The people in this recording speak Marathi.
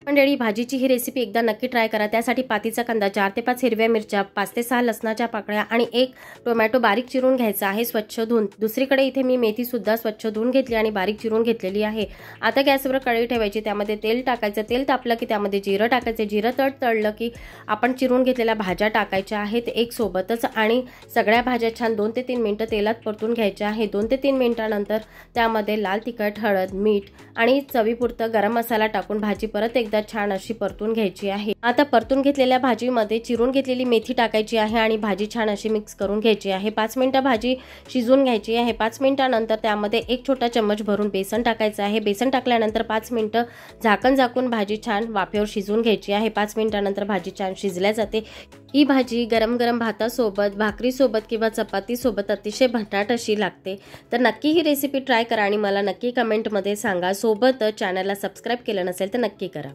मंडळी, भाजीची ही रेसिपी एकदा नक्की ट्राय करा। त्यासाठी पातीचा कांदा, 4 ते 5 हिरव्या मिरच्या, 5 ते 6 लसणाच्या पाकळ्या आणि 1 टोमॅटो बारीक चिरून घ्यायचा आहे स्वच्छ धुवून। दुसरीकडे इथे मी मेथी सुद्धा स्वच्छ धुवून घेतली आणि बारीक चिरून घेतलेली आहे। आता गॅसवर कढई ठेवायची, त्यामध्ये तेल टाकायचं। तेल तापलं की त्यामध्ये जिरं टाकायचं। जिरं तळलं की आपण चिरून घेतलेल्या भाज्या टाकायच्या आहेत एक सोबतच आणि सगळ्या भाज्या छान 2 ते 3 मिनिटं तेलात परतून घ्यायच्या आहे। 2 ते 3 मिनिटांनंतर त्यामध्ये लाल तिखट, हळद, मीठ आणि चवीपुरता गरम मसाला टाकून भाजी परत एकदा छान अशी परतून घ्यायची आहे। आता परतून घेतलेल्या भाजीमध्ये चिरून घेतलेली मेथी टाकायची आहे आणि भाजी छान अशी मिक्स करून घ्यायची आहे। 5 मिनिटं भाजी शिजवून घ्यायची आहे। 5 मिनिटांनंतर त्यामध्ये 1 छोटा चम्मच भरून बेसन टाकायचं आहे। बेसन टाकल्यानंतर 5 मिनिटं झाकण झाकून भाजी छान वाफेवर शिजवून घ्यायची आहे। 5 मिनिटांनंतर भाजी छान शिजल्या जाते। ही भाजी गरम गरम भातासोबत, भाकरीसोबत किंवा चपातीसोबत अतिशय भन्नाट अशी लागते। तर नक्की ही रेसिपी ट्राय करा आणि मला नक्की कमेंटमध्ये सांगा। सोबत चॅनलला सबस्क्राइब केलं नसेल तर नक्की करा।